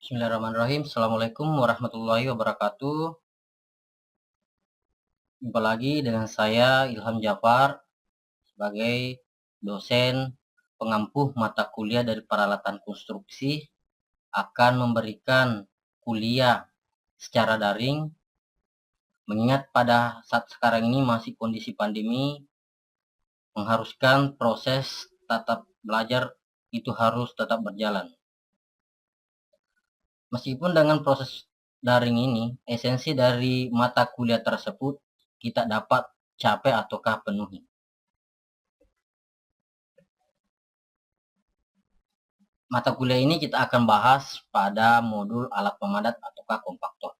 Bismillahirrahmanirrahim. Assalamualaikum warahmatullahi wabarakatuh. Jumpa lagi dengan saya Ilham Jafar sebagai dosen pengampuh mata kuliah dari peralatan konstruksi akan memberikan kuliah secara daring, mengingat pada saat sekarang ini masih kondisi pandemi mengharuskan proses tatap belajar itu harus tetap berjalan. Meskipun dengan proses daring ini, esensi dari mata kuliah tersebut kita dapat capai ataukah penuhi. Mata kuliah ini kita akan bahas pada modul alat pemadat ataukah kompaktor.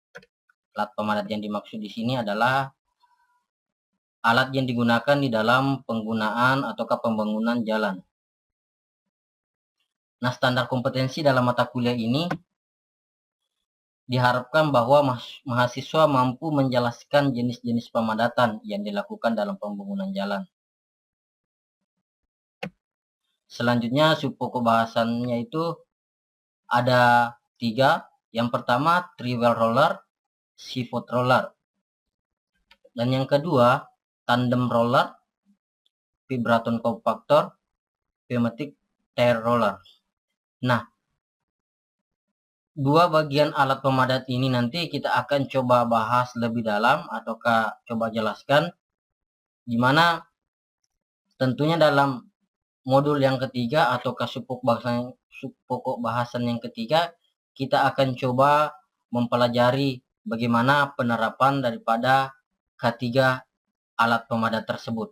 Alat pemadat yang dimaksud di sini adalah alat yang digunakan di dalam penggunaan ataukah pembangunan jalan. Nah, standar kompetensi dalam mata kuliah ini diharapkan bahwa mahasiswa mampu menjelaskan jenis-jenis pemadatan yang dilakukan dalam pembangunan jalan. Selanjutnya subpokok bahasannya itu ada 3. Yang pertama tri-well roller, pivot roller. Dan yang kedua tandem roller, vibraton kompaktor, pneumatic tire roller. Nah, 2 bagian alat pemadat ini nanti kita akan coba bahas lebih dalam ataukah coba jelaskan, dimana tentunya dalam modul yang ketiga ataukah subpokok bahasan yang ketiga kita akan coba mempelajari bagaimana penerapan daripada K3 alat pemadat tersebut.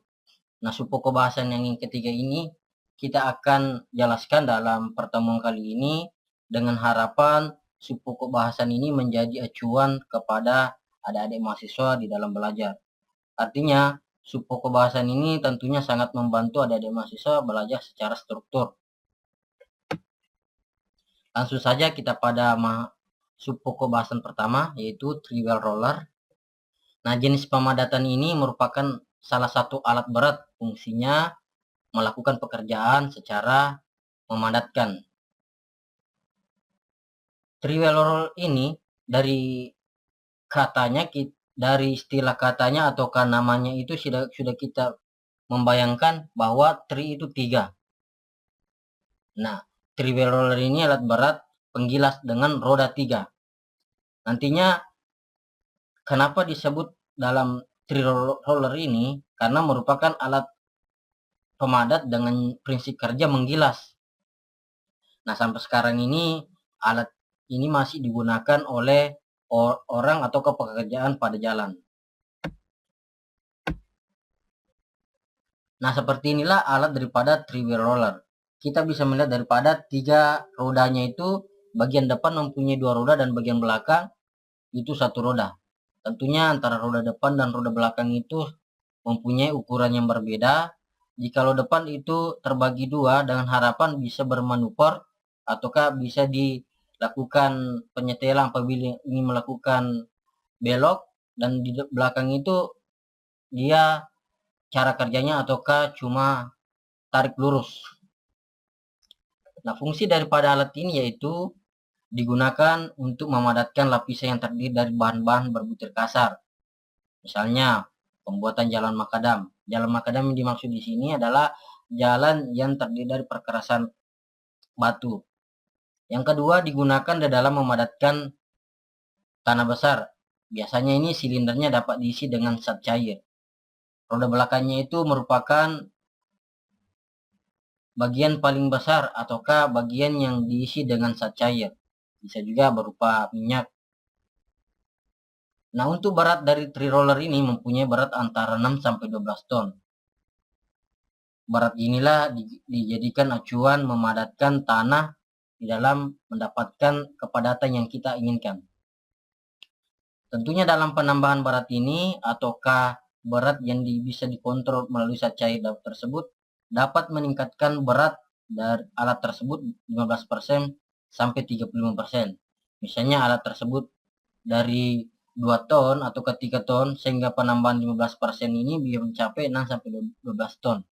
Nah, subpokok bahasan yang ketiga ini kita akan jelaskan dalam pertemuan kali ini dengan harapan subpokok bahasan ini menjadi acuan kepada adik-adik mahasiswa di dalam belajar. Artinya, subpokok bahasan ini tentunya sangat membantu adik-adik mahasiswa belajar secara struktur. Langsung saja kita pada subpokok bahasan pertama, yaitu tri-well roller. Nah, jenis pemadatan ini merupakan salah satu alat berat, fungsinya melakukan pekerjaan secara memadatkan. Tri-well roller ini dari katanya, dari istilah katanya ataukah namanya itu sudah kita membayangkan bahwa tri itu 3. Nah, tri-well roller ini alat berat penggilas dengan roda 3. Nantinya kenapa disebut dalam tri-well roller ini? Karena merupakan alat pemadat dengan prinsip kerja menggilas. Nah, sampai sekarang ini alat ini masih digunakan oleh orang atau pekerjaan pada jalan. Nah, seperti inilah alat daripada tri-well roller. Kita bisa melihat daripada 3 rodanya itu, bagian depan mempunyai 2 roda dan bagian belakang itu 1 roda. Tentunya antara roda depan dan roda belakang itu mempunyai ukuran yang berbeda. Jikalau depan itu terbagi 2 dengan harapan bisa bermanuver ataukah bisa dilakukan penyetelan apabila ingin melakukan belok, dan di belakang itu dia cara kerjanya ataukah cuma tarik lurus. Nah, fungsi daripada alat ini yaitu digunakan untuk memadatkan lapisan yang terdiri dari bahan-bahan berbutir kasar. Misalnya pembuatan jalan makadam. Jalan makadam yang dimaksud di sini adalah jalan yang terdiri dari perkerasan batu. Yang kedua digunakan di dalam memadatkan tanah besar. Biasanya ini silindernya dapat diisi dengan zat cair. Roda belakangnya itu merupakan bagian paling besar ataukah bagian yang diisi dengan zat cair. Bisa juga berupa minyak. Nah, untuk berat dari tri-roller ini mempunyai berat antara 6 sampai 12 ton. Berat inilah dijadikan acuan memadatkan tanah di dalam mendapatkan kepadatan yang kita inginkan. Tentunya dalam penambahan berat ini ataukah berat yang bisa dikontrol melalui zat cair tersebut dapat meningkatkan berat dari alat tersebut 15% sampai 35%. Misalnya alat tersebut dari 2 ton atau ke 3 ton sehingga penambahan 15% ini bisa mencapai 6 sampai 12 ton.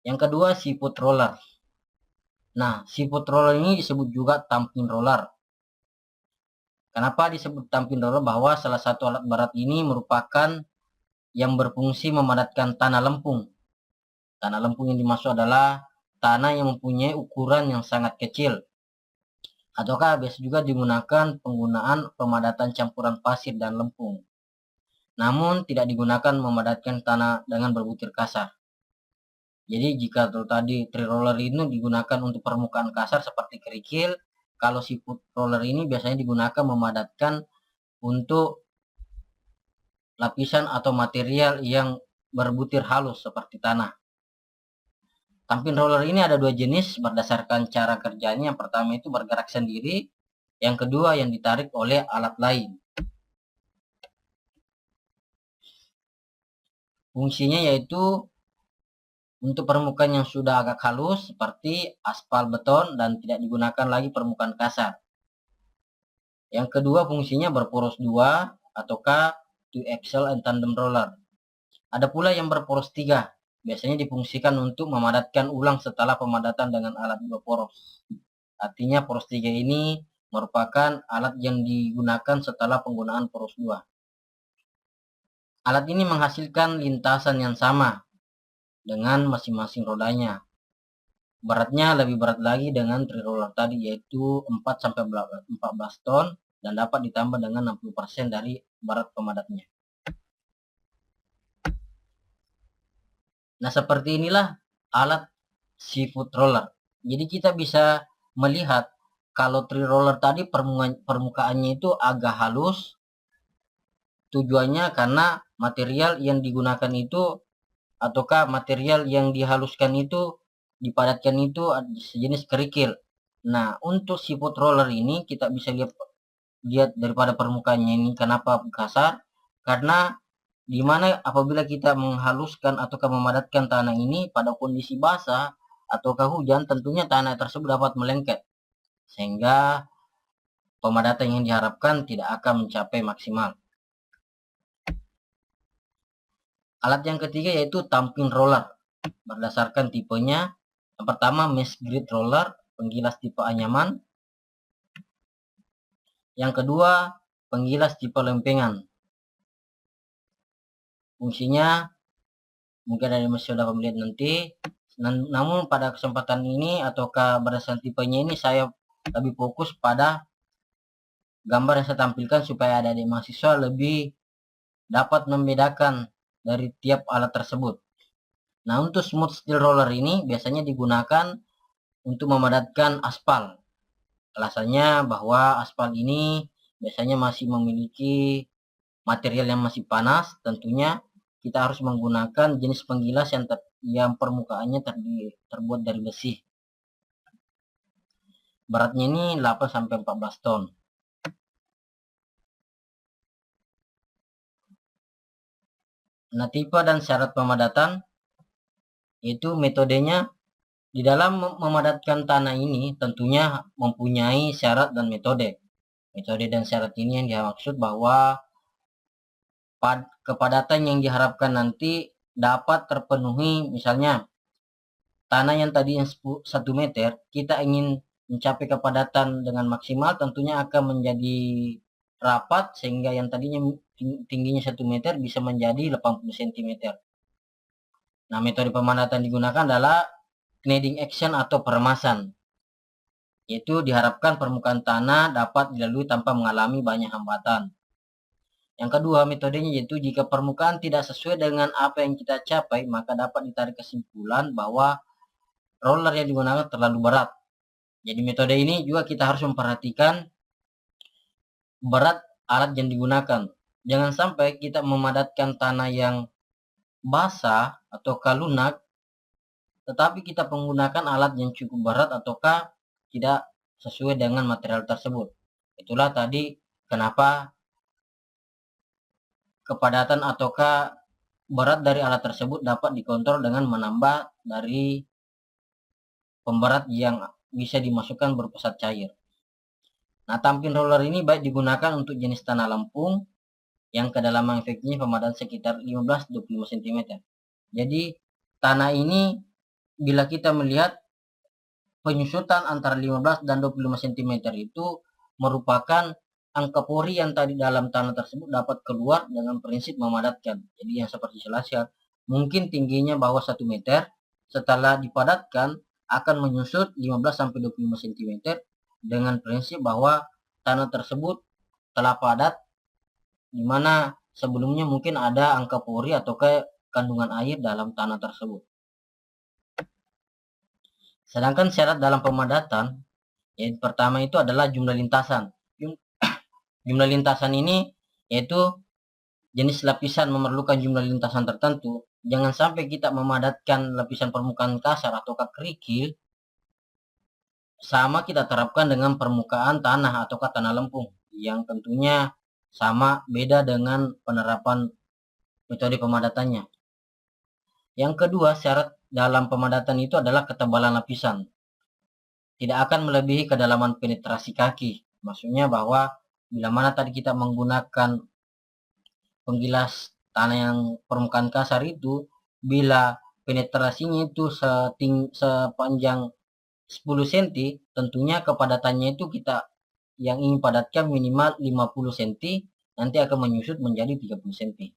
Yang kedua, pivot roller. Nah, seafood roller ini disebut juga thumping roller. Kenapa disebut thumping roller? Bahwa salah satu alat berat ini merupakan yang berfungsi memadatkan tanah lempung. Tanah lempung yang dimaksud adalah tanah yang mempunyai ukuran yang sangat kecil. Ataukah biasa juga digunakan penggunaan pemadatan campuran pasir dan lempung. Namun tidak digunakan memadatkan tanah dengan berbutir kasar. Jadi jika tadi tree roller ini digunakan untuk permukaan kasar seperti kerikil, kalau seafood roller ini biasanya digunakan memadatkan untuk lapisan atau material yang berbutir halus seperti tanah. Thumping roller ini ada dua jenis berdasarkan cara kerjanya. Yang pertama itu bergerak sendiri, yang kedua yang ditarik oleh alat lain. Fungsinya yaitu untuk permukaan yang sudah agak halus seperti aspal beton dan tidak digunakan lagi permukaan kasar. Yang kedua fungsinya berporos 2 ataukah two axle and tandem roller. Ada pula yang berporos 3, biasanya difungsikan untuk memadatkan ulang setelah pemadatan dengan alat 2 poros. Artinya poros 3 ini merupakan alat yang digunakan setelah penggunaan poros 2. Alat ini menghasilkan lintasan yang sama dengan masing-masing rodanya. Beratnya lebih berat lagi dengan tree roller tadi, yaitu 4-14 ton dan dapat ditambah dengan 60% dari berat pemadatnya. Nah, seperti inilah alat seafood roller. Jadi kita bisa melihat kalau tree roller tadi permukaannya itu agak halus. Tujuannya karena material yang digunakan itu ataukah material yang dihaluskan itu dipadatkan itu sejenis kerikil. Nah, untuk seafood roller ini kita bisa lihat daripada permukaannya ini kenapa kasar, karena dimana apabila kita menghaluskan ataukah memadatkan tanah ini pada kondisi basah ataukah hujan, tentunya tanah tersebut dapat melengket sehingga pemadatan yang diharapkan tidak akan mencapai maksimal. Alat yang ketiga yaitu thumping roller. Berdasarkan tipenya, yang pertama mesh grid roller, penggilas tipe anyaman. Yang kedua, penggilas tipe lempengan. Fungsinya mungkin ada yang sudah melihat nanti. Namun pada kesempatan ini ataukah berdasarkan tipenya ini saya lebih fokus pada gambar yang saya tampilkan supaya adik-adik mahasiswa lebih dapat membedakan dari tiap alat tersebut. Nah, untuk smooth steel roller ini biasanya digunakan untuk memadatkan aspal. Alasannya bahwa aspal ini biasanya masih memiliki material yang masih panas. Tentunya kita harus menggunakan jenis penggilas yang permukaannya terbuat dari besi. Beratnya ini 8-14 ton. Nah, tipe dan syarat pemadatan itu metodenya di dalam memadatkan tanah ini tentunya mempunyai syarat dan metode. Metode dan syarat ini yang dimaksud bahwa kepadatan yang diharapkan nanti dapat terpenuhi. Misalnya tanah yang tadinya 1 meter, kita ingin mencapai kepadatan dengan maksimal, tentunya akan menjadi rapat sehingga yang tadinya tingginya 1 meter bisa menjadi 80 cm. Nah, metode pemadatan digunakan adalah kneading action atau peremasan, yaitu diharapkan permukaan tanah dapat dilalui tanpa mengalami banyak hambatan. Yang kedua, metodenya yaitu jika permukaan tidak sesuai dengan apa yang kita capai, maka dapat ditarik kesimpulan bahwa roller yang digunakan terlalu berat. Jadi metode ini juga kita harus memperhatikan berat alat yang digunakan. Jangan sampai kita memadatkan tanah yang basah atau lunak, tetapi kita menggunakan alat yang cukup berat ataukah tidak sesuai dengan material tersebut. Itulah tadi kenapa kepadatan ataukah berat dari alat tersebut dapat dikontrol dengan menambah dari pemberat yang bisa dimasukkan berpusat cair. Nah, thumping roller ini baik digunakan untuk jenis tanah lempung yang kedalaman efektifnya pemadatan sekitar 15-25 cm. Jadi tanah ini bila kita melihat penyusutan antara 15 dan 25 cm itu merupakan angka pori yang tadi dalam tanah tersebut dapat keluar dengan prinsip memadatkan. Jadi yang seperti jelaskan, mungkin tingginya bawah 1 meter, setelah dipadatkan akan menyusut 15-25 cm dengan prinsip bahwa tanah tersebut telah padat, di mana sebelumnya mungkin ada angka pori atau kandungan air dalam tanah tersebut. Sedangkan syarat dalam pemadatan, yang pertama itu adalah jumlah lintasan. Jumlah lintasan ini yaitu jenis lapisan memerlukan jumlah lintasan tertentu. Jangan sampai kita memadatkan lapisan permukaan kasar atau kerikil sama kita terapkan dengan permukaan tanah atau tanah lempung yang tentunya sama beda dengan penerapan metode pemadatannya. Yang kedua, syarat dalam pemadatan itu adalah ketebalan lapisan. Tidak akan melebihi kedalaman penetrasi kaki. Maksudnya bahwa bila mana tadi kita menggunakan penggilas tanah yang permukaan kasar itu, bila penetrasinya itu sepanjang 10 cm, tentunya kepadatannya itu kita yang ingin padatkan minimal 50 cm, nanti akan menyusut menjadi 30 cm.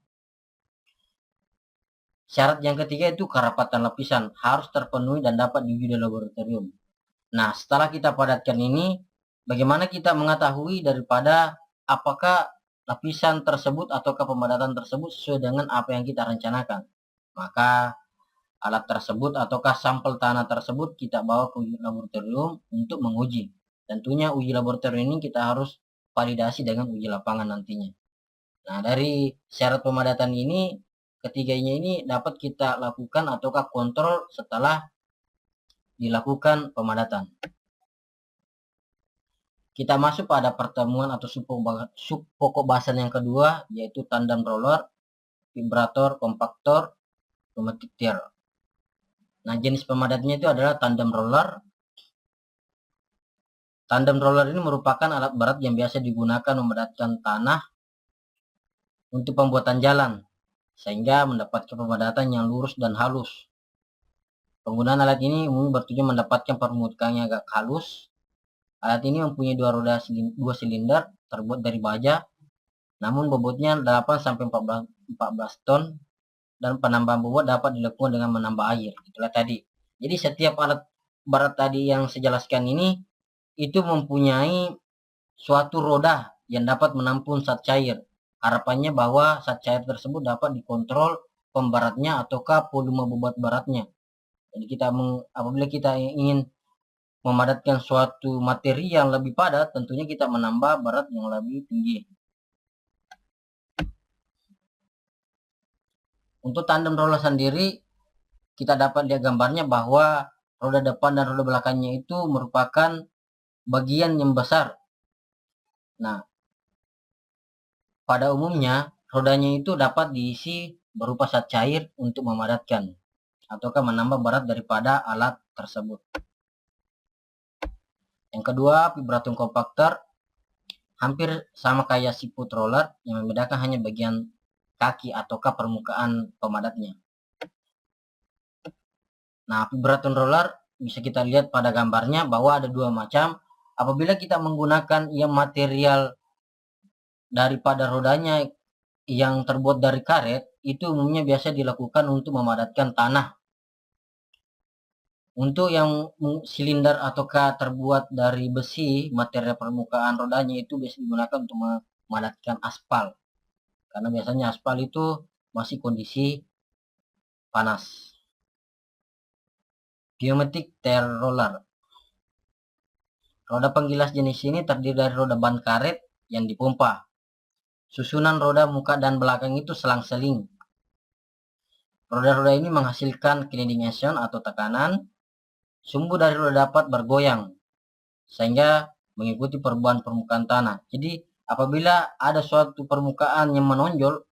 Syarat yang ketiga itu kerapatan lapisan harus terpenuhi dan dapat diuji di laboratorium. Nah, setelah kita padatkan ini, bagaimana kita mengetahui daripada apakah lapisan tersebut atau pemadatan tersebut sesuai dengan apa yang kita rencanakan? Maka alat tersebut ataukah sampel tanah tersebut kita bawa ke uji laboratorium untuk menguji. Tentunya uji laboratorium ini kita harus validasi dengan uji lapangan nantinya. Nah, dari syarat pemadatan ini, ketiganya ini dapat kita lakukan ataukah kontrol setelah dilakukan pemadatan. Kita masuk pada pertemuan atau sub pokok bahasan yang kedua, yaitu tandem roller, vibrator, kompaktor, pneumatic tier. Nah, jenis pemadatnya itu adalah tandem roller. Tandem roller ini merupakan alat berat yang biasa digunakan memadatkan tanah untuk pembuatan jalan, sehingga mendapatkan pemadatan yang lurus dan halus. Penggunaan alat ini umumnya bertujuan mendapatkan permukaan yang agak halus. Alat ini mempunyai dua silinder terbuat dari baja, namun bobotnya 8-14 ton, dan penambahan bobot dapat dilakukan dengan menambah air. Itulah tadi. Jadi setiap alat berat tadi yang saya jelaskan ini itu mempunyai suatu roda yang dapat menampung zat cair. Harapannya bahwa zat cair tersebut dapat dikontrol pemberatnya ataukah volume bobot beratnya. Jadi apabila kita ingin memadatkan suatu materi yang lebih padat, tentunya kita menambah berat yang lebih tinggi. Untuk tandem roller sendiri, kita dapat lihat gambarnya bahwa roda depan dan roda belakangnya itu merupakan bagian yang besar. Nah, pada umumnya rodanya itu dapat diisi berupa zat cair untuk memadatkan ataukah menambah berat daripada alat tersebut. Yang kedua, vibratum kompaktor hampir sama kayak siput roller, yang membedakan hanya bagian kaki ataukah permukaan pemadatnya. Nah, vibratum roller bisa kita lihat pada gambarnya bahwa ada dua macam. Apabila kita menggunakan yang material daripada rodanya yang terbuat dari karet, itu umumnya biasa dilakukan untuk memadatkan tanah. Untuk yang silinder ataukah terbuat dari besi, material permukaan rodanya itu biasa digunakan untuk memadatkan aspal. Karena biasanya aspal itu masih kondisi panas. Pneumatic tire roller. Roda penggilas jenis ini terdiri dari roda ban karet yang dipompa. Susunan roda muka dan belakang itu selang-seling. Roda-roda ini menghasilkan kneading action atau tekanan. Sumbu dari roda dapat bergoyang sehingga mengikuti perubahan permukaan tanah. Jadi apabila ada suatu permukaan yang menonjol,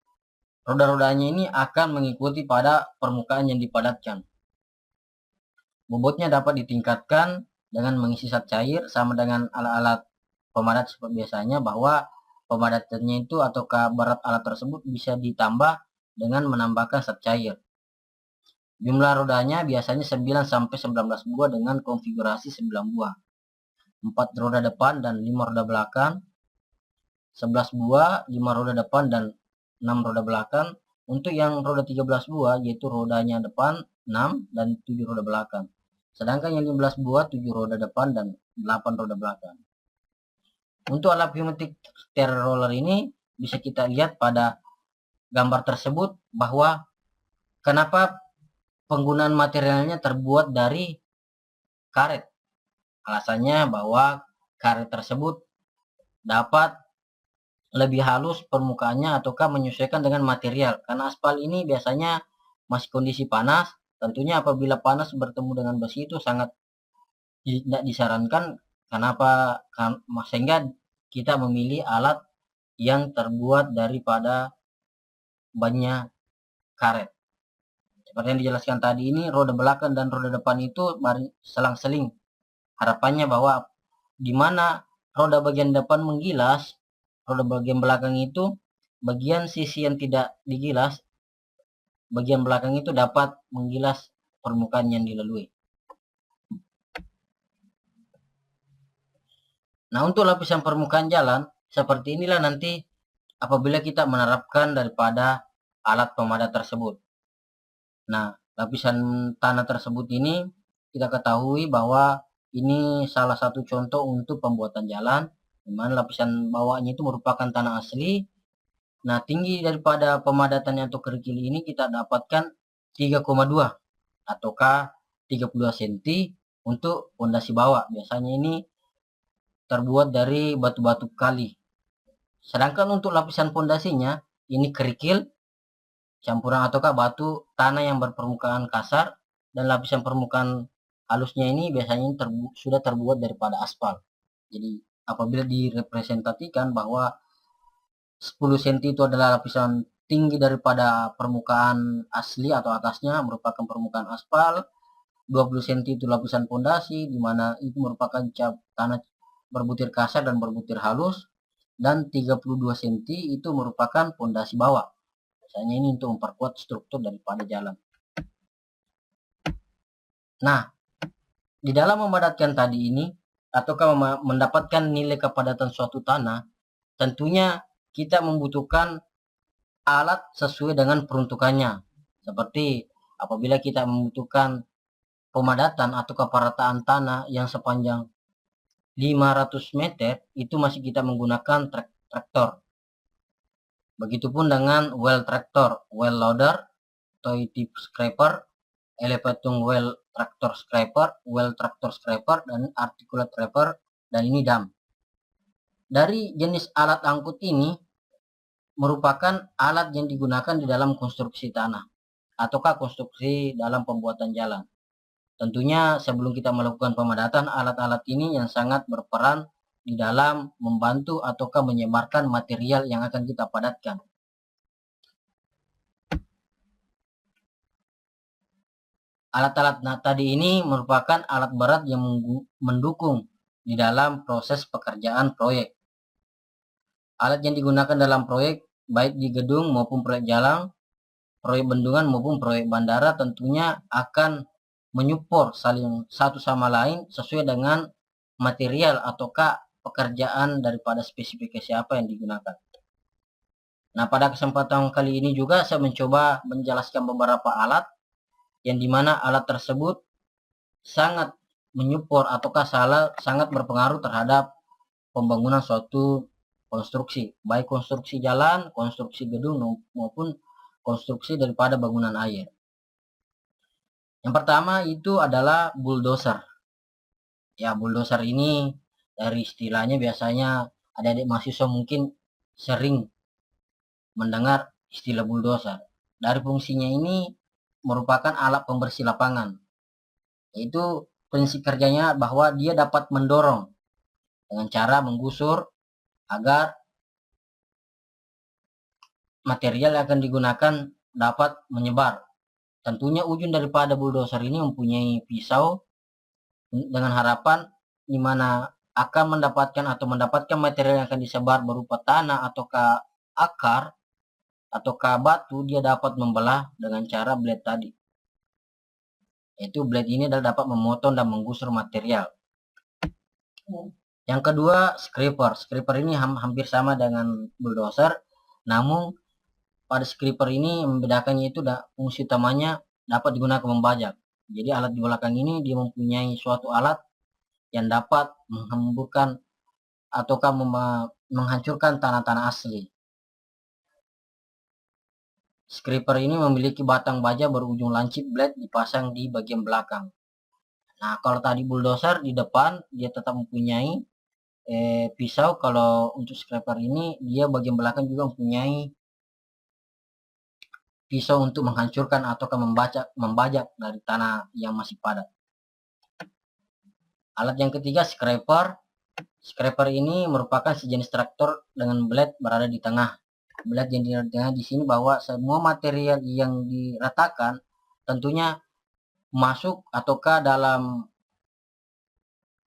roda-rodanya ini akan mengikuti pada permukaan yang dipadatkan. Bobotnya dapat ditingkatkan dengan mengisi zat cair sama dengan alat-alat pemadat seperti biasanya, bahwa pemadatannya itu ataukah berat alat tersebut bisa ditambah dengan menambahkan zat cair. Jumlah rodanya biasanya 9 sampai 19 buah dengan konfigurasi 9 buah. 4 roda depan dan 5 roda belakang. 11 buah, 5 roda depan dan 6 roda belakang. Untuk yang roda 13 buah, yaitu rodanya depan 6 dan 7 roda belakang. Sedangkan yang 15 buah, 7 roda depan dan 8 roda belakang. Untuk alat pneumatic stereo roller ini bisa kita lihat pada gambar tersebut bahwa kenapa penggunaan materialnya terbuat dari karet. Alasannya bahwa karet tersebut dapat lebih halus permukaannya ataukah menyesuaikan dengan material. Karena aspal ini biasanya masih kondisi panas. Tentunya apabila panas bertemu dengan besi itu sangat tidak disarankan. Kenapa? Sehingga kita memilih alat yang terbuat daripada bannya karet. Seperti yang dijelaskan tadi ini, roda belakang dan roda depan itu selang-seling. Harapannya bahwa di mana roda bagian depan menggilas, roda bagian belakang itu, bagian sisi yang tidak digilas, bagian belakang itu dapat menggilas permukaan yang dilalui. Nah, untuk lapisan permukaan jalan, seperti inilah nanti apabila kita menerapkan daripada alat pemadat tersebut. Nah, lapisan tanah tersebut ini kita ketahui bahwa ini salah satu contoh untuk pembuatan jalan, di mana lapisan bawahnya itu merupakan tanah asli. Nah, tinggi daripada pemadatannya untuk kerikil ini kita dapatkan 3,2 ataukah 32 cm untuk pondasi bawah. Biasanya ini terbuat dari batu-batu kali. Sedangkan untuk lapisan pondasinya ini kerikil campuran ataukah batu tanah yang berpermukaan kasar, dan lapisan permukaan halusnya ini biasanya sudah terbuat daripada aspal. Jadi apabila direpresentasikan bahwa 10 cm itu adalah lapisan tinggi daripada permukaan asli atau atasnya merupakan permukaan aspal, 20 cm itu lapisan pondasi di mana itu merupakan tanah berbutir kasar dan berbutir halus, dan 32 cm itu merupakan pondasi bawah. Biasanya ini untuk memperkuat struktur daripada jalan. Nah, di dalam memadatkan tadi ini, ataukah mendapatkan nilai kepadatan suatu tanah, tentunya kita membutuhkan alat sesuai dengan peruntukannya. Seperti apabila kita membutuhkan pemadatan atau keparataan tanah yang sepanjang 500 meter, itu masih kita menggunakan traktor. Begitupun dengan well traktor, well loader, toy tip scraper, elevating well tractor scraper, dan articulate scraper, dan ini dam. Dari jenis alat angkut ini merupakan alat yang digunakan di dalam konstruksi tanah ataukah konstruksi dalam pembuatan jalan. Tentunya sebelum kita melakukan pemadatan, alat-alat ini yang sangat berperan di dalam membantu ataukah menyebarkan material yang akan kita padatkan. Alat-alat tadi ini merupakan alat berat yang mendukung di dalam proses pekerjaan proyek. Alat yang digunakan dalam proyek, baik di gedung maupun proyek jalan, proyek bendungan maupun proyek bandara, tentunya akan menyupport saling satu sama lain sesuai dengan material ataukah pekerjaan daripada spesifikasi apa yang digunakan. Nah, pada kesempatan kali ini juga saya mencoba menjelaskan beberapa alat yang dimana alat tersebut sangat menyupport ataukah sangat berpengaruh terhadap pembangunan suatu konstruksi, baik konstruksi jalan, konstruksi gedung maupun konstruksi daripada bangunan air. Yang pertama itu adalah bulldozer. Ya, bulldozer ini dari istilahnya biasanya adik-adik mahasiswa mungkin sering mendengar istilah bulldozer. Dari fungsinya ini merupakan alat pembersih lapangan. Yaitu prinsip kerjanya bahwa dia dapat mendorong dengan cara menggusur agar material yang akan digunakan dapat menyebar. Tentunya ujung daripada bulldozer ini mempunyai pisau dengan harapan di mana akan mendapatkan material yang akan disebar berupa tanah ataukah akar ataukah batu, dia dapat membelah dengan cara blade tadi. Yaitu blade ini adalah dapat memotong dan menggusur material. Yang kedua, scraper. Scraper ini hampir sama dengan bulldozer, namun pada scraper ini membedakannya itu fungsi utamanya dapat digunakan membajak. Jadi alat di belakang ini dia mempunyai suatu alat yang dapat menghamburkan ataukah menghancurkan tanah-tanah asli. Scraper ini memiliki batang baja berujung lancip blade dipasang di bagian belakang. Nah, kalau tadi bulldozer di depan dia tetap mempunyai pisau. Kalau untuk scraper ini dia bagian belakang juga mempunyai pisau untuk menghancurkan ataukah membajak dari tanah yang masih padat. Alat yang ketiga, scraper. Scraper ini merupakan sejenis traktor dengan blade berada di tengah. Blade yang di tengah di sini bahwa semua material yang diratakan tentunya masuk ataukah dalam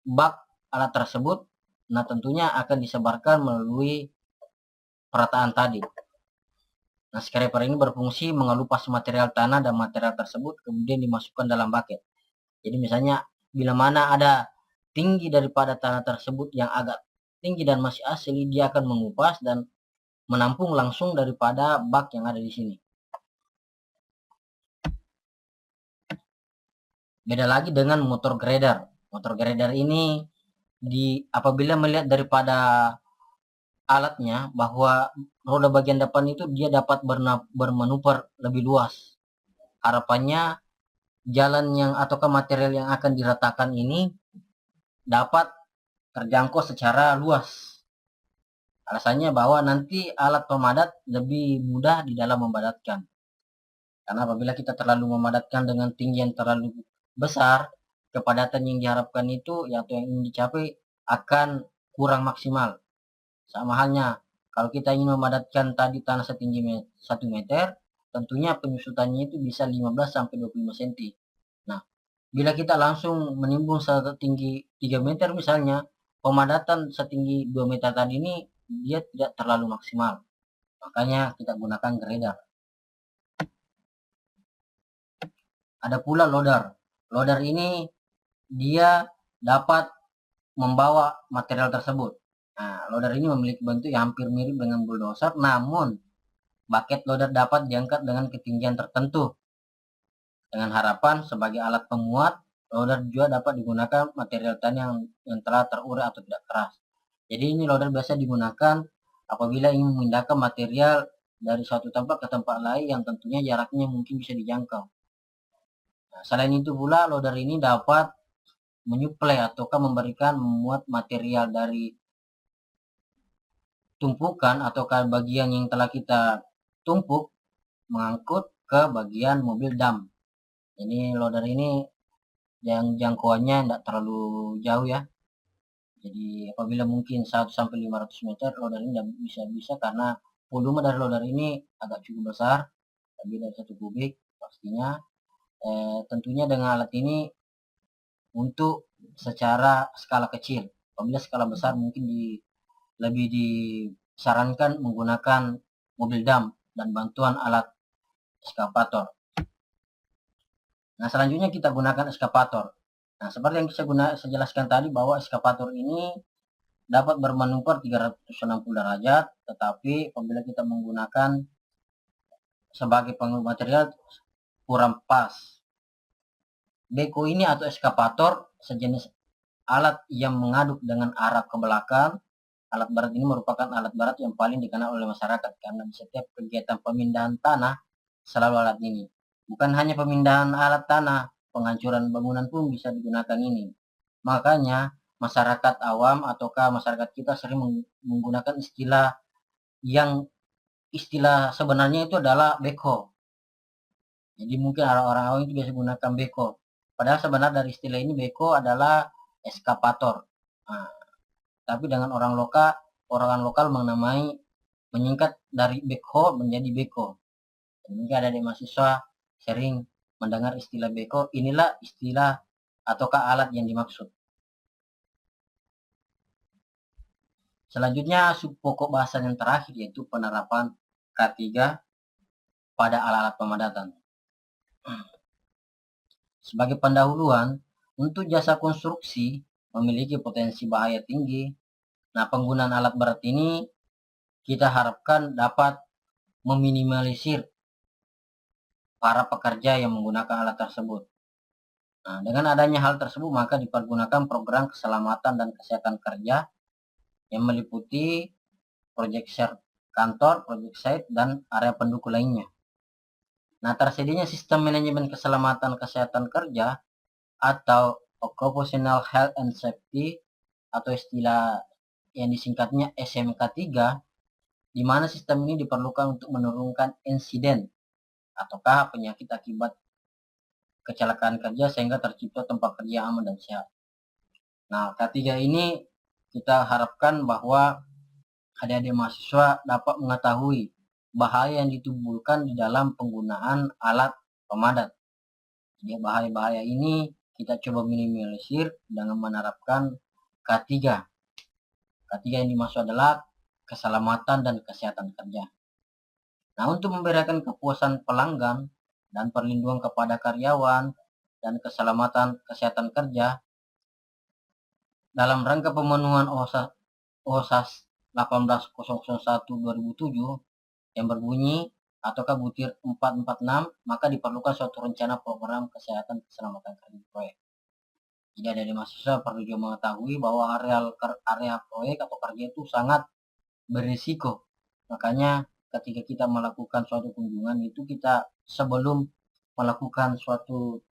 bak alat tersebut. Nah, tentunya akan disebarkan melalui perataan tadi. Nah, scraper ini berfungsi mengelupas material tanah dan material tersebut kemudian dimasukkan dalam bucket. Jadi misalnya bila mana ada tinggi daripada tanah tersebut yang agak tinggi dan masih asli, dia akan mengupas dan menampung langsung daripada bak yang ada di sini. Beda lagi dengan motor grader. Motor grader ini apabila melihat daripada alatnya bahwa roda bagian depan itu dia dapat bermanuver lebih luas. Harapannya jalan yang ataukah material yang akan diratakan ini dapat terjangkau secara luas. Alasannya bahwa nanti alat pemadat lebih mudah di dalam memadatkan. Karena apabila kita terlalu memadatkan dengan tinggi yang terlalu besar, kepadatan yang diharapkan itu atau yang ingin dicapai akan kurang maksimal. Sama halnya kalau kita ingin memadatkan tadi tanah setinggi 1 meter, tentunya penyusutannya itu bisa 15-25 cm. Nah, bila kita langsung menimbun setinggi 3 meter misalnya, pemadatan setinggi 2 meter tadi ini dia tidak terlalu maksimal. Makanya kita gunakan grader. Ada pula loader. Loader ini dia dapat membawa material tersebut. Nah, loader ini memiliki bentuk yang hampir mirip dengan bulldozer, namun bucket loader dapat diangkat dengan ketinggian tertentu. Dengan harapan sebagai alat pemuat, loader juga dapat digunakan material tanah yang telah terurai atau tidak keras. Jadi ini loader biasa digunakan apabila ingin memindahkan material dari suatu tempat ke tempat lain yang tentunya jaraknya mungkin bisa dijangkau. Nah, selain itu pula loader ini dapat menyuplai ataukah memberikan memuat material dari tumpukan ataukah bagian yang telah kita tumpuk mengangkut ke bagian mobil dam. Ini loader ini yang jangkauannya tidak terlalu jauh ya. Jadi apabila mungkin 1-500 meter loader ini bisa karena volume dari loader ini agak cukup besar, lebih dari 1 kubik pastinya. Tentunya dengan alat ini untuk secara skala kecil. Apabila skala besar mungkin lebih disarankan menggunakan mobil dam dan bantuan alat eskavator. Nah, selanjutnya kita gunakan eskavator. Nah, seperti yang saya jelaskan tadi bahwa eskavator ini dapat bermanuver 360 derajat, tetapi apabila kita menggunakan sebagai pengurus material kurang pas. Beko ini atau eskavator sejenis alat yang mengaduk dengan arah ke belakang. Alat berat ini merupakan alat berat yang paling dikenal oleh masyarakat karena di setiap kegiatan pemindahan tanah selalu alat ini. Bukan hanya pemindahan alat tanah, penghancuran bangunan pun bisa digunakan ini. Makanya masyarakat awam ataukah masyarakat kita sering menggunakan istilah sebenarnya itu adalah beko. Jadi mungkin orang-orang awam itu biasa gunakan beko. Padahal sebenarnya dari istilah ini beko adalah eskavator. Nah, tapi dengan orang lokal menyingkat dari beko menjadi beko. Mungkin ada di mahasiswa sering mendengar istilah beko, inilah istilah ataukah alat yang dimaksud. Selanjutnya pokok bahasan yang terakhir yaitu penerapan K3 pada alat-alat pemadatan. Sebagai pendahuluan, untuk jasa konstruksi memiliki potensi bahaya tinggi. Nah, penggunaan alat berat ini kita harapkan dapat meminimalisir para pekerja yang menggunakan alat tersebut. Nah, dengan adanya hal tersebut maka dipergunakan program keselamatan dan kesehatan kerja yang meliputi proyek kantor, proyek site, dan area pendukung lainnya. Nah, tersedianya sistem manajemen keselamatan kesehatan kerja atau Occupational Health and Safety atau istilah yang disingkatnya SMK3, di mana sistem ini diperlukan untuk menurunkan insiden ataukah penyakit akibat kecelakaan kerja sehingga tercipta tempat kerja aman dan sehat. Nah, K3 ini kita harapkan bahwa adik-adik mahasiswa dapat mengetahui bahaya yang ditimbulkan di dalam penggunaan alat pemadat. Jadi bahaya-bahaya ini kita coba minimalisir dengan menerapkan K3. K3 yang dimaksud adalah keselamatan dan kesehatan kerja. Nah, untuk memberikan kepuasan pelanggan dan perlindungan kepada karyawan dan keselamatan kesehatan kerja, dalam rangka pemenuhan OHSAS 18001/2007 yang berbunyi ataukah butir 446, maka diperlukan suatu rencana program kesehatan keselamatan kerja proyek. Jadi dari mahasiswa perlu juga mengetahui bahwa area proyek atau kerja itu sangat berisiko. Makanya ketika kita melakukan suatu kunjungan itu kita sebelum melakukan suatu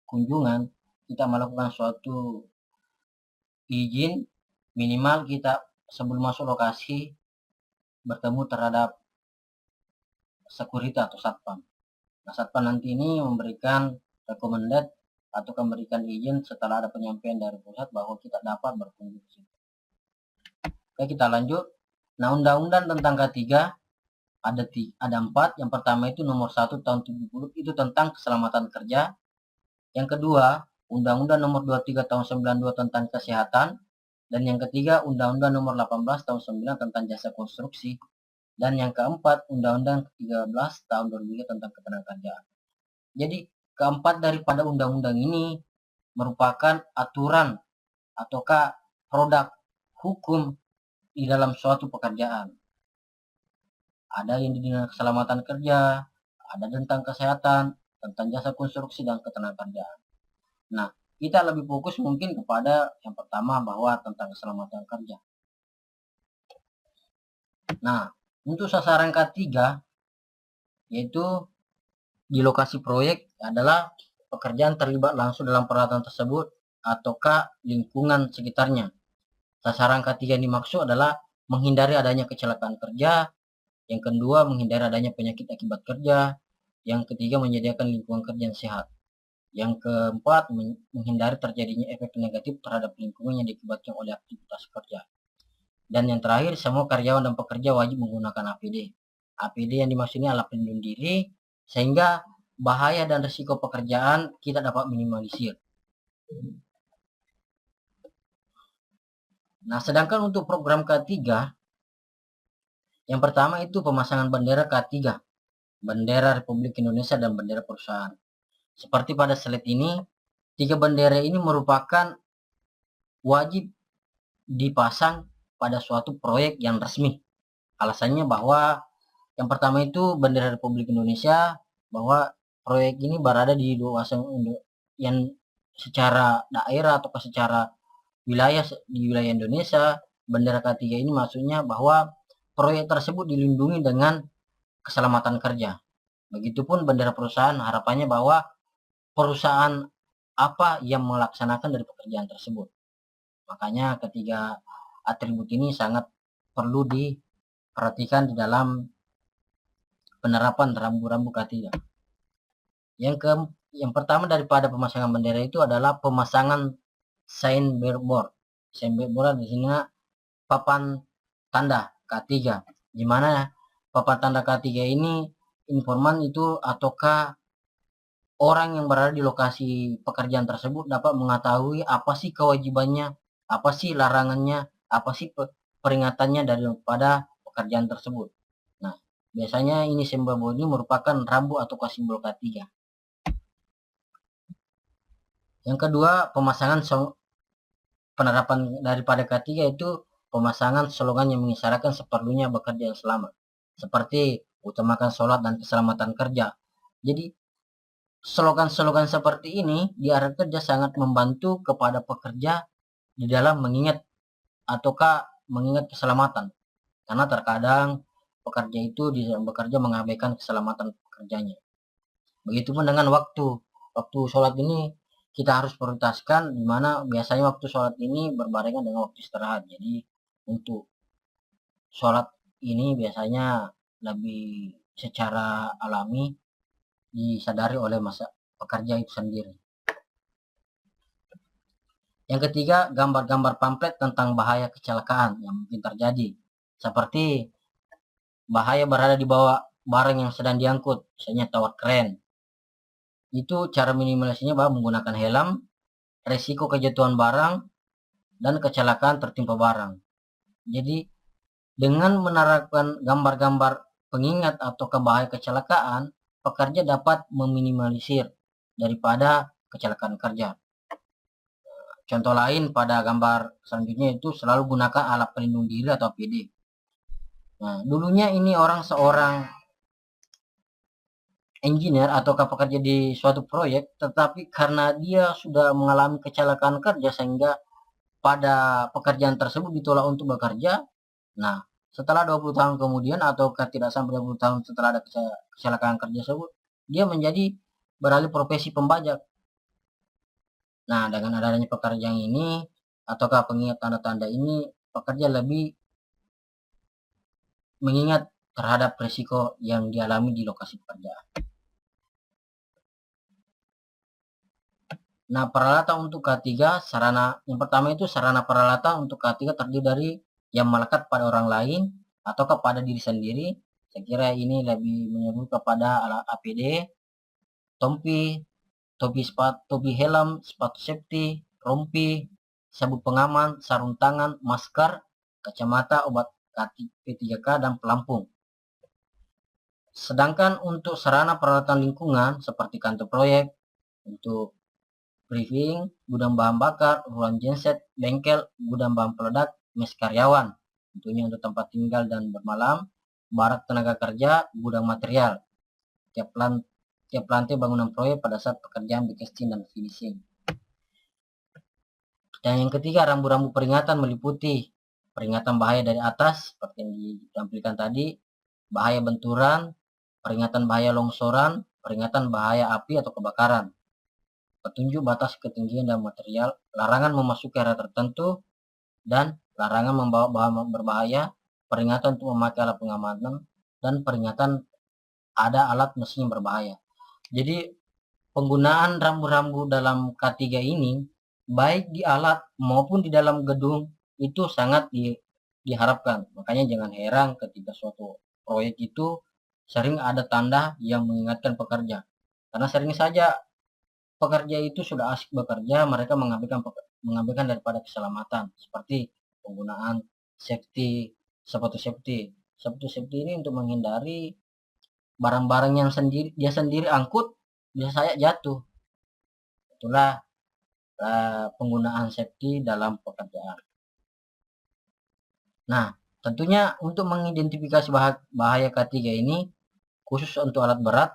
kunjungan, kita melakukan suatu izin, minimal kita sebelum masuk lokasi bertemu terhadap security atau satpam. Nah, satpam nanti ini memberikan recommended atau memberikan izin setelah ada penyampaian dari pusat bahwa kita dapat berkunjung. Oke, kita lanjut. Nah, undang-undang tentang K3 ada 4. Yang pertama itu nomor 1 tahun 70, itu tentang keselamatan kerja. Yang kedua, Undang-Undang nomor 23 tahun 92 tentang kesehatan. Dan yang ketiga, Undang-Undang nomor 18 tahun 9 tentang jasa konstruksi. Dan yang keempat, Undang-Undang 13 tahun 2003 tentang ketenagakerjaan. Jadi, keempat daripada undang-undang ini merupakan aturan ataukah produk hukum di dalam suatu pekerjaan. Ada yang di keselamatan kerja, ada tentang kesehatan, tentang jasa konstruksi dan ketenagakerjaan. Nah, kita lebih fokus mungkin kepada yang pertama bahwa tentang keselamatan kerja. Nah, untuk sasaran K3 yaitu di lokasi proyek adalah pekerjaan terlibat langsung dalam peralatan tersebut ataukah lingkungan sekitarnya. Sasaran K3 yang dimaksud adalah menghindari adanya kecelakaan kerja, yang kedua menghindari adanya penyakit akibat kerja, yang ketiga menyediakan lingkungan kerja yang sehat, yang keempat menghindari terjadinya efek negatif terhadap lingkungan yang diakibatkan oleh aktivitas kerja, dan yang terakhir semua karyawan dan pekerja wajib menggunakan APD. APD yang dimaksud ini alat pelindung diri sehingga bahaya dan risiko pekerjaan kita dapat minimalisir. Nah, sedangkan untuk program K3, yang pertama itu pemasangan bendera K3, bendera Republik Indonesia dan bendera perusahaan. Seperti pada slide ini, 3 bendera ini merupakan wajib dipasang pada suatu proyek yang resmi. Alasannya bahwa yang pertama itu bendera Republik Indonesia, bahwa proyek ini berada di luasan yang secara daerah atau secara wilayah di wilayah Indonesia. Bendera K3 ini maksudnya bahwa proyek tersebut dilindungi dengan keselamatan kerja. Begitupun bendera perusahaan, harapannya bahwa perusahaan apa yang melaksanakan dari pekerjaan tersebut. Makanya ketiga atribut ini sangat perlu diperhatikan di dalam penerapan rambu-rambu K3. Yang pertama daripada pemasangan bendera itu adalah pemasangan signboard. Signboard di sini papan tanda K3. Di mana papan tanda K3 ini informan itu ataukah orang yang berada di lokasi pekerjaan tersebut dapat mengetahui apa sih kewajibannya, apa sih larangannya, apa sih peringatannya daripada pekerjaan tersebut. Nah, biasanya ini simbol ini merupakan rambu atau simbol K3. Yang kedua, penerapan daripada ketiga itu pemasangan slogan yang mengisyaratkan seperlunya bekerja yang selamat. Seperti utamakan sholat dan keselamatan kerja. Jadi slogan-slogan seperti ini di area kerja sangat membantu kepada pekerja di dalam mengingat keselamatan. Karena terkadang pekerja itu di dalam bekerja mengabaikan keselamatan pekerjanya. Begitupun dengan waktu. Waktu sholat ini kita harus prioritaskan, di mana biasanya waktu sholat ini berbarengan dengan waktu istirahat. Jadi untuk sholat ini biasanya lebih secara alami disadari oleh pekerja itu sendiri. Yang ketiga, gambar-gambar pamflet tentang bahaya kecelakaan yang mungkin terjadi. Seperti bahaya berada di bawah barang yang sedang diangkut, misalnya tower crane. Itu cara minimalisasinya bahwa menggunakan helm, resiko kejatuhan barang, dan kecelakaan tertimpa barang. Jadi dengan menerapkan gambar-gambar pengingat atau bahaya kecelakaan, pekerja dapat meminimalisir daripada kecelakaan kerja. Contoh lain pada gambar selanjutnya itu selalu gunakan alat pelindung diri atau APD. Nah, dulunya ini seorang engineer atau pekerja di suatu proyek, tetapi karena dia sudah mengalami kecelakaan kerja sehingga pada pekerjaan tersebut ditolak untuk bekerja. Nah, setelah 20 tahun kemudian atau tidak sampai 20 tahun setelah ada kecelakaan kerja tersebut, dia beralih profesi pembajak. Nah, dengan adanya pekerjaan ini ataukah pengingat tanda-tanda ini, pekerja lebih mengingat terhadap risiko yang dialami di lokasi pekerjaan. Nah, peralatan untuk K3, yang pertama itu sarana peralatan untuk K3 terdiri dari yang melekat pada orang lain atau kepada diri sendiri. Saya kira ini lebih menyebut kepada alat APD, topi helm, sepatu safety, rompi, sabuk pengaman, sarung tangan, masker, kacamata, obat P3K, dan pelampung. Sedangkan untuk sarana peralatan lingkungan seperti kantor proyek, untuk briefing, gudang bahan bakar, ruang genset, bengkel, gudang bahan peledak, mes karyawan, tentunya untuk tempat tinggal dan bermalam, barak tenaga kerja, gudang material, tiap lantai bangunan proyek pada saat pekerjaan casting dan finishing. Dan yang ketiga, rambu-rambu peringatan meliputi peringatan bahaya dari atas seperti yang ditampilkan tadi, bahaya benturan, peringatan bahaya longsoran, peringatan bahaya api atau kebakaran, petunjuk batas ketinggian dan material, larangan memasuki area tertentu, dan larangan membawa bahan berbahaya, peringatan untuk memakai alat pengamanan, dan peringatan ada alat mesin yang berbahaya. Jadi penggunaan rambu-rambu dalam K3 ini baik di alat maupun di dalam gedung itu sangat diharapkan. Makanya jangan heran ketika suatu proyek itu sering ada tanda yang mengingatkan pekerja. Karena sering saja pekerja itu sudah asik bekerja, mereka mengabaikan daripada keselamatan seperti penggunaan sepatu safety. Sepatu safety ini untuk menghindari barang-barang yang dia sendiri angkut bisa saya jatuh. Itulah penggunaan safety dalam pekerjaan. Nah, tentunya untuk mengidentifikasi bahaya K3 ini khusus untuk alat berat,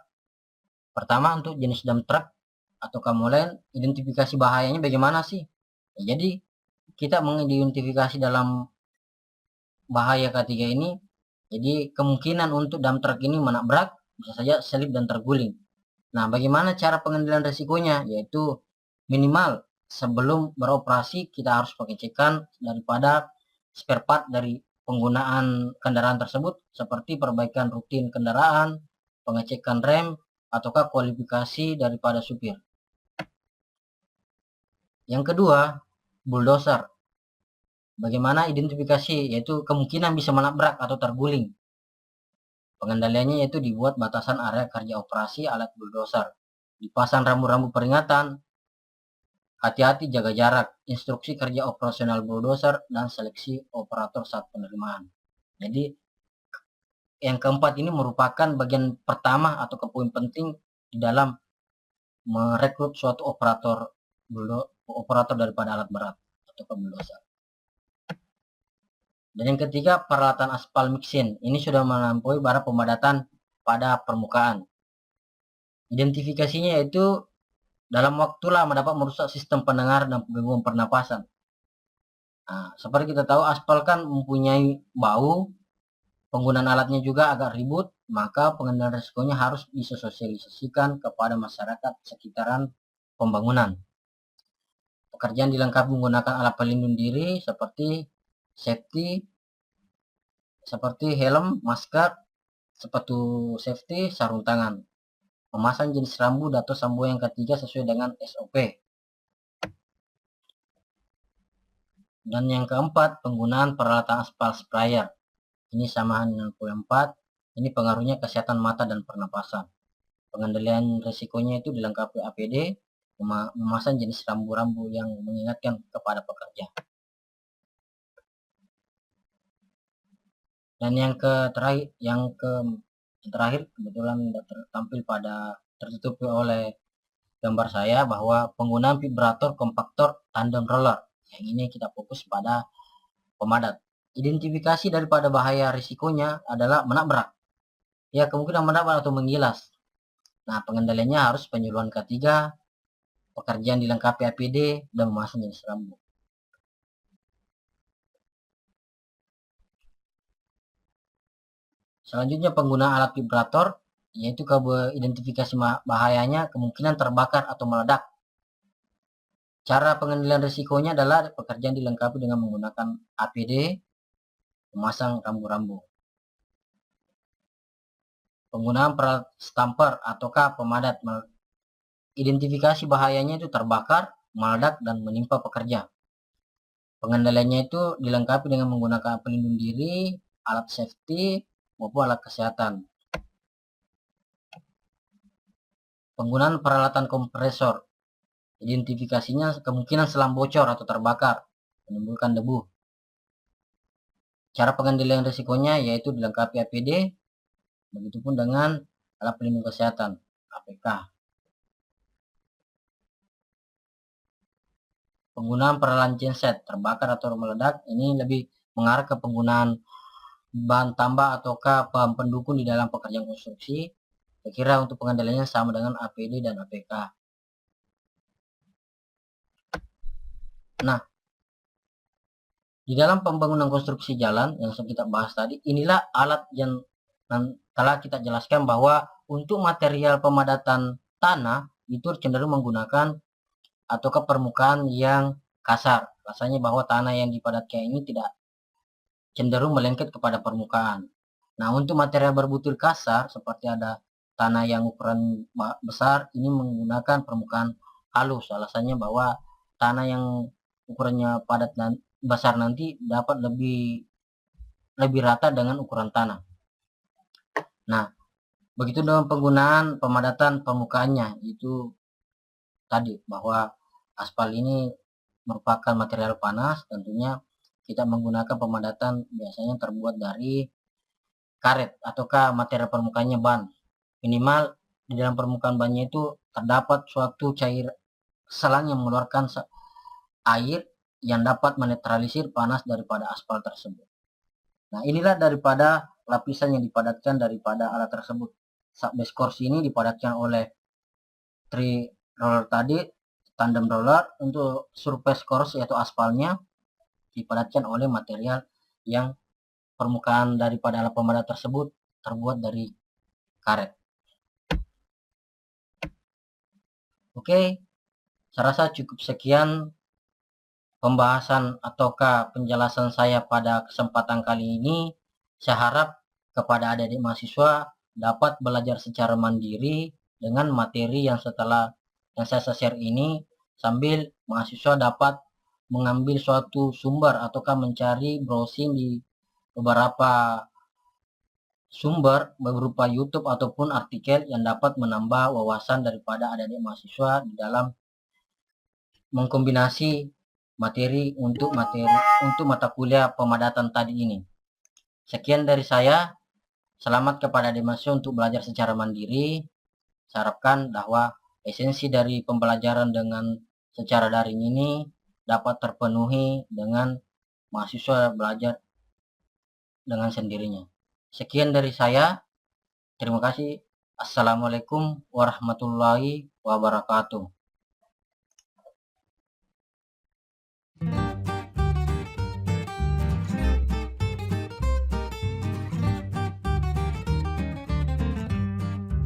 pertama untuk jenis dump truck atau kamolen, identifikasi bahayanya bagaimana sih? Ya, jadi kita mengidentifikasi dalam bahaya K3 ini, jadi kemungkinan untuk dump truck ini menabrak, bisa saja selip dan terguling. Nah, bagaimana cara pengendalian risikonya? Yaitu minimal sebelum beroperasi kita harus pengecekan daripada spare part dari penggunaan kendaraan tersebut, seperti perbaikan rutin kendaraan, pengecekan rem, ataukah kualifikasi daripada supir. Yang kedua, bulldozer. Bagaimana identifikasi? Yaitu kemungkinan bisa menabrak atau terguling. Pengendaliannya yaitu dibuat batasan area kerja operasi alat bulldozer, dipasang rambu-rambu peringatan, hati-hati jaga jarak, instruksi kerja operasional bulldozer, dan seleksi operator saat penerimaan. Jadi yang keempat ini merupakan bagian pertama atau poin penting di dalam merekrut suatu operator operator daripada alat berat atau bulldozer. Dan yang ketiga, peralatan aspal mixing. Ini sudah melampaui bara pemadatan pada permukaan. Identifikasinya yaitu dalam waktu lama dapat merusak sistem pendengar dan gangguan pernapasan. Nah, seperti kita tahu, aspal kan mempunyai bau, penggunaan alatnya juga agak ribut, maka pengendalian risikonya harus disosialisasikan kepada masyarakat sekitaran pembangunan. Pekerjaan dilengkapi menggunakan alat pelindung diri seperti safety, seperti helm, masker, sepatu safety, sarung tangan. Memasang jenis rambu atau sambo yang ketiga sesuai dengan SOP. Dan yang keempat, penggunaan peralatan aspal sprayer. Ini samaan dengan poin 4. Ini pengaruhnya kesehatan mata dan pernapasan. Pengendalian risikonya itu dilengkapi APD, memasang jenis rambu-rambu yang mengingatkan kepada pekerja. Dan yang terakhir kebetulan tertampil tertutupi oleh gambar saya bahwa penggunaan vibrator kompaktor tandem roller. Yang ini kita fokus pada pemadat. Identifikasi daripada bahaya risikonya adalah menabrak. Ya, kemungkinan menabrak atau menggilas. Nah, pengendaliannya harus penyuluhan K3, pekerjaan dilengkapi APD, dan memasang jenis rambu. Selanjutnya penggunaan alat vibrator, yaitu identifikasi bahayanya kemungkinan terbakar atau meledak. Cara pengendalian risikonya adalah pekerjaan dilengkapi dengan menggunakan APD, memasang rambu-rambu. Penggunaan peralatan stamper ataukah pemadat, identifikasi bahayanya itu terbakar, meledak, dan menimpa pekerja. Pengendaliannya itu dilengkapi dengan menggunakan pelindung diri, alat safety, maupun alat kesehatan. Penggunaan peralatan kompresor, identifikasinya kemungkinan selang bocor atau terbakar, menimbulkan debu. Cara pengendalian risikonya yaitu dilengkapi APD, begitupun dengan alat pelindung kesehatan, APK. Penggunaan peralatan genset, terbakar atau meledak, ini lebih mengarah ke penggunaan bahan tambah ataukah bahan pendukung di dalam pekerjaan konstruksi. Saya kira untuk pengendaliannya sama dengan APD dan APK. Nah, di dalam pembangunan konstruksi jalan yang kita bahas tadi, inilah alat yang telah kita jelaskan bahwa untuk material pemadatan tanah itu cenderung menggunakan atau ke permukaan yang kasar. Rasanya bahwa tanah yang dipadatkan ini tidak cenderung melengket kepada permukaan. Nah, untuk material berbutir kasar seperti ada tanah yang ukuran besar, ini menggunakan permukaan halus. Alasannya bahwa tanah yang ukurannya padat dan besar nanti dapat lebih rata dengan ukuran tanah. Nah, begitu dengan penggunaan pemadatan permukaannya, itu tadi bahwa aspal ini merupakan material panas. Tentunya kita menggunakan pemadatan biasanya terbuat dari karet ataukah material permukaannya ban. Minimal di dalam permukaan bannya itu terdapat suatu cair selang yang mengeluarkan air yang dapat menetralisir panas daripada aspal tersebut. Nah, inilah daripada lapisan yang dipadatkan daripada alat tersebut. Subbase course ini dipadatkan oleh 3 roller tadi, tandem roller. Untuk surface course yaitu aspalnya dipadatkan oleh material yang permukaan daripada alat pemadat tersebut terbuat dari karet. Oke, saya rasa cukup sekian pembahasan ataukah penjelasan saya pada kesempatan kali ini. Saya harap kepada adik-adik mahasiswa dapat belajar secara mandiri dengan materi yang saya share ini, sambil mahasiswa dapat mengambil suatu sumber ataukah mencari browsing di beberapa sumber berupa YouTube ataupun artikel yang dapat menambah wawasan daripada adik-adik mahasiswa di dalam mengkombinasi materi untuk mata kuliah pemadatan tadi ini. Sekian dari saya. Selamat kepada adik mahasiswa untuk belajar secara mandiri. Saya harapkan bahwa esensi dari pembelajaran dengan secara daring ini dapat terpenuhi dengan mahasiswa belajar dengan sendirinya. Sekian dari saya. Terima kasih. Assalamualaikum warahmatullahi wabarakatuh.